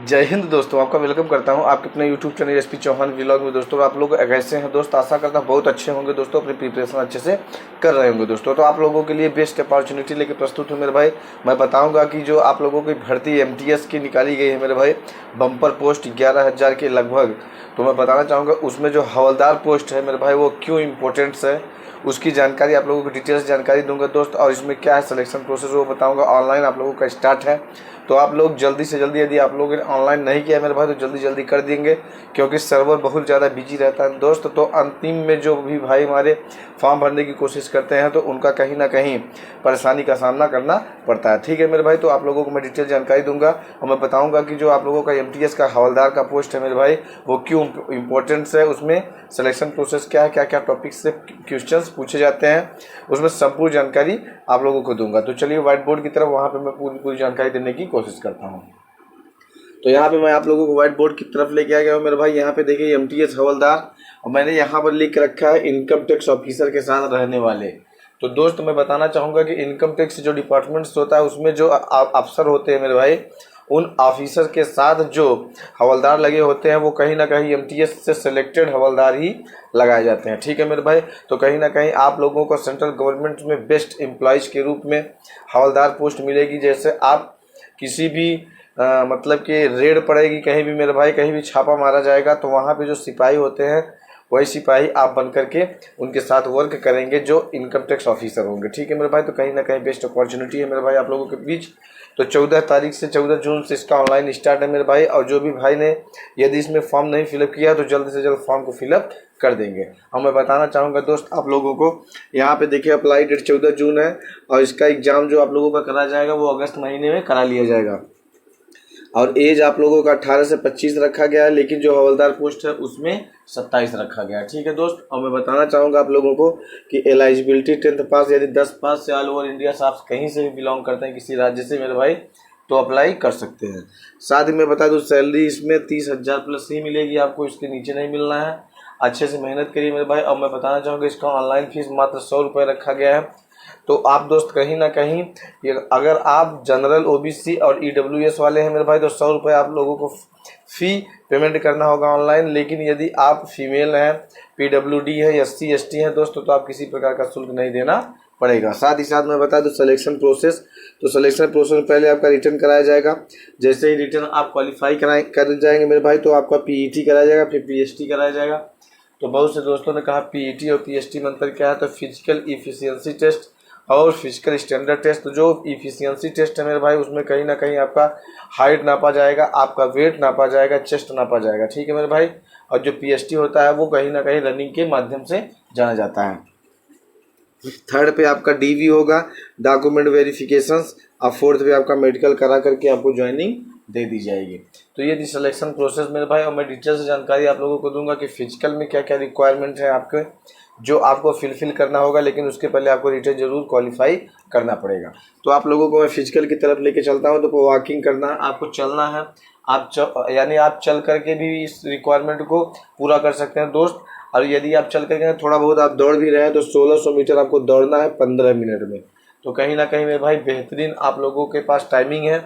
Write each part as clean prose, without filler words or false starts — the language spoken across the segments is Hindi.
जय हिंद दोस्तों, आपका वेलकम करता हूं आपके अपने YouTube channel SP Chauhan vlog में। दोस्तों आप लोग कैसे हैं दोस्त? आशा करता हूं बहुत अच्छे होंगे दोस्तों, अपनी प्रिपरेशन अच्छे से कर रहे होंगे दोस्तों। तो आप लोगों के लिए बेस्ट अपॉर्चुनिटी लेके प्रस्तुत हूं मेरे भाई। मैं बताऊंगा कि जो आप लोगों की भर्ती एमटीएस की निकाली गई है मेरे भाई, बम्पर पोस्ट 11,000 के लगभग। तो मैं बताना चाहूँगा उसमें जो हवलदार पोस्ट है मेरे भाई वो क्यों इम्पोर्टेंट्स है, उसकी जानकारी आप लोगों को डिटेल्स जानकारी दूंगा दोस्त। और इसमें क्या है सिलेक्शन प्रोसेस वो बताऊंगा। ऑनलाइन आप लोगों का स्टार्ट है, तो आप लोग जल्दी से जल्दी, यदि आप लोगों ने ऑनलाइन नहीं किया मेरे भाई तो जल्दी जल्दी कर देंगे, क्योंकि सर्वर बहुत ज़्यादा बिजी रहता है दोस्त। तो अंतिम में जो भी भाई हमारे फॉर्म भरने की कोशिश करते हैं तो उनका कहीं ना कहीं परेशानी का सामना करना पड़ता है। ठीक है मेरे भाई, तो आप लोगों को मैं डिटेल जानकारी दूंगा और मैं बताऊँगा कि जो आप लोगों का एमटीएस का हवलदार का पोस्ट है मेरे भाई वो क्यों इम्पोर्टेंट्स है, उसमें सिलेक्शन प्रोसेस क्या है, क्या क्या टॉपिक से क्वेश्चंस पूछे जाते हैं, उसमें संपूर्ण जानकारी आप लोगों को दूंगा। तो चलिए व्हाइट बोर्ड की तरफ, वहाँ पे मैं पूरी जानकारी देने की कोशिश करता हूँ। तो यहाँ पे मैं आप लोगों को व्हाइट बोर्ड की तरफ लेके आ गया हूँ मेरे भाई। यहाँ पे देखिए एमटीएस हवलदार, और मैंने यहाँ पर लिख रखा है इनकम टैक्स ऑफिसर के साथ रहने वाले। तो दोस्त मैं बताना चाहूँगा कि इनकम टैक्स जो डिपार्टमेंट्स होता है उसमें जो अफसर होते हैं मेरे भाई, उन ऑफिसर के साथ जो हवलदार लगे होते हैं वो कहीं ना कहीं एमटीएस से सिलेक्टेड हवलदार ही लगाए जाते हैं। ठीक है मेरे भाई, तो कहीं ना कहीं आप लोगों को सेंट्रल गवर्नमेंट में बेस्ट एम्प्लॉयज़ के रूप में हवलदार पोस्ट मिलेगी। जैसे आप किसी भी मतलब कि रेड पड़ेगी कहीं भी मेरे भाई, कहीं भी छापा मारा जाएगा तो वहाँ पे जो सिपाही होते हैं वही सिपाही आप बन करके उनके साथ वर्क करेंगे जो इनकम टैक्स ऑफिसर होंगे। ठीक है मेरे भाई, तो कहीं ना कहीं बेस्ट अपॉर्चुनिटी है मेरे भाई आप लोगों के बीच। तो 14 तारीख से 14 जून से इसका ऑनलाइन स्टार्ट है मेरे भाई। और जो भी भाई ने यदि इसमें फॉर्म नहीं फिलअप किया तो जल्द से जल्द फॉर्म को फिलअप कर देंगे। और मैं बताना चाहूँगा दोस्त आप लोगों को, यहाँ पे देखिए अप्लाई डेट 14 जून है और इसका एग्ज़ाम जो आप लोगों का करा जाएगा वो अगस्त महीने में करा लिया जाएगा। और एज आप लोगों का 18 से 25 रखा गया है, लेकिन जो हवलदार पोस्ट है उसमें 27 रखा गया है। ठीक है दोस्त, और मैं बताना चाहूँगा आप लोगों को कि एलिजिबिलिटी 10th पास, यदि 10 पास से ऑल ओवर इंडिया से आप कहीं से भी बिलोंग करते हैं किसी राज्य से मेरे भाई तो अप्लाई कर सकते हैं। साथ ही मैं बता दूँ सैलरी इसमें 30,000 प्लस ही मिलेगी आपको, इसके नीचे नहीं मिलना है। अच्छे से मेहनत करिए मेरे भाई। और मैं बताना चाहूँगा इसका ऑनलाइन फीस मात्र 100 रुपये रखा गया है। तो आप दोस्त कहीं ना कहीं अगर आप जनरल ओबीसी और ईडब्ल्यूएस वाले हैं मेरे भाई तो 100 रुपये आप लोगों को फ़ी पेमेंट करना होगा ऑनलाइन। लेकिन यदि आप फीमेल हैं, पीडब्ल्यूडी है, एससी एसटी हैं दोस्तों तो आप किसी प्रकार का शुल्क नहीं देना पड़ेगा। साथ ही साथ मैं बता दूं सिलेक्शन प्रोसेस, तो सिलेक्शन प्रोसेस में पहले आपका रिटर्न कराया जाएगा। जैसे ही रिटर्न आप क्वालिफाई कर जाएंगे मेरे भाई तो आपका पीईटी कराया जाएगा, फिर पीएचटी कराया जाएगा। तो बहुत से दोस्तों ने कहा पीईटी और पीएचटी में अंतर क्या है, तो फिजिकल इफिशियंसी टेस्ट और फिजिकल स्टैंडर्ड टेस्ट। तो जो इफिशियंसी टेस्ट है मेरे भाई उसमें कहीं ना कहीं आपका हाइट नापा जाएगा, आपका वेट नापा जाएगा, चेस्ट नापा जाएगा। ठीक है मेरे भाई, और जो पीएचटी होता है वो कहीं ना कहीं रनिंग के माध्यम से जाना जाता है। थर्ड पे आपका डीवी होगा, डॉक्यूमेंट वेरिफिकेशंस, और फोर्थ पे आपका मेडिकल करा करके आपको ज्वाइनिंग दे दी जाएगी। तो ये थी सिलेक्शन प्रोसेस मेरे भाई। और मैं डिटेल से जानकारी आप लोगों को दूंगा कि फिजिकल में क्या क्या रिक्वायरमेंट है आपके, जो आपको फिलफिल करना होगा, लेकिन उसके पहले आपको रिटर्न जरूर क्वालिफाई करना पड़ेगा। तो आप लोगों को मैं फिजिकल की तरफ लेके चलता हूँ। तो वॉकिंग करना है, आपको चलना है, यानी आप चल करके भी इस रिक्वायरमेंट को पूरा कर सकते हैं दोस्त। और यदि आप चल करके थोड़ा बहुत आप दौड़ भी रहे हैं तो 1600 मीटर आपको दौड़ना है 15 मिनट में। तो कहीं ना कहीं मेरे भाई बेहतरीन आप लोगों के पास टाइमिंग है,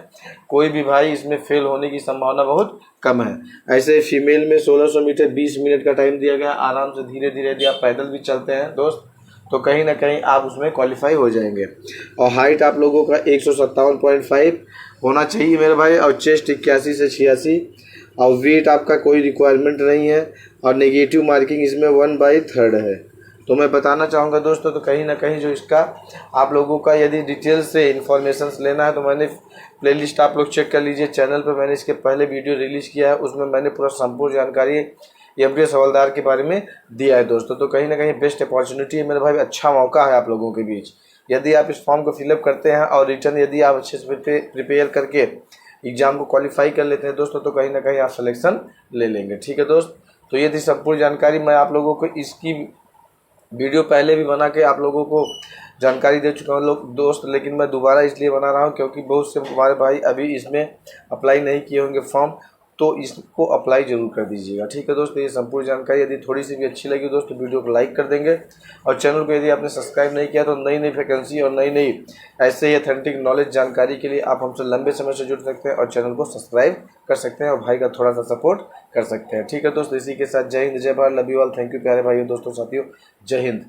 कोई भी भाई इसमें फेल होने की संभावना बहुत कम है। ऐसे फीमेल में 1600 मीटर 20 मिनट का टाइम दिया गया। आराम से धीरे धीरे यदि आप पैदल भी चलते हैं दोस्त तो कहीं ना कहीं आप उसमें क्वालिफाई हो जाएंगे। और हाइट आप लोगों का 157.5 होना चाहिए मेरे भाई, और चेस्ट 81 से 86, और वेट आपका कोई रिक्वायरमेंट नहीं है। और नेगेटिव मार्किंग इसमें 1/3 है। तो मैं बताना चाहूँगा दोस्तों, तो कहीं ना कहीं जो इसका आप लोगों का यदि डिटेल से इन्फॉर्मेशन लेना है तो मैंने प्लेलिस्ट आप लोग चेक कर लीजिए, चैनल पर मैंने इसके पहले वीडियो रिलीज़ किया है, उसमें मैंने पूरा संपूर्ण जानकारी एमटीएस हवलदार के बारे में दिया है दोस्तों। तो कहीं ना कहीं बेस्ट अपॉर्चुनिटी है मेरे भाई, अच्छा मौका है आप लोगों के बीच। यदि आप इस फॉर्म को फिलअप करते हैं और रिटर्न यदि आप अच्छे से प्रिपेयर करके एग्ज़ाम को क्वालिफाई कर लेते हैं दोस्तों तो कहीं ना कहीं आप सिलेक्शन ले लेंगे। ठीक है दोस्त, तो ये थी संपूर्ण जानकारी। मैं आप लोगों को इसकी वीडियो पहले भी बना के आप लोगों को जानकारी दे चुका हूँ लोग दोस्त, लेकिन मैं दोबारा इसलिए बना रहा हूँ क्योंकि बहुत से हमारे भाई अभी इसमें अप्लाई नहीं किए होंगे फॉर्म, तो इसको अप्लाई जरूर कर दीजिएगा। ठीक है दोस्तों, ये संपूर्ण जानकारी यदि थोड़ी सी भी अच्छी लगी दोस्तों वीडियो को लाइक कर देंगे, और चैनल को यदि आपने सब्सक्राइब नहीं किया तो नई नई वैकेंसी और नई नई ऐसे ही ऑथेंटिक नॉलेज जानकारी के लिए आप हमसे लंबे समय से जुड़ सकते हैं और चैनल को सब्सक्राइब कर सकते हैं और भाई का थोड़ा सा सपोर्ट कर सकते हैं। ठीक है दोस्तों, इसी के साथ जय हिंद, जय Bharat, love you all, thank you प्यारे भाइयों, दोस्तों, साथियों, जय हिंद।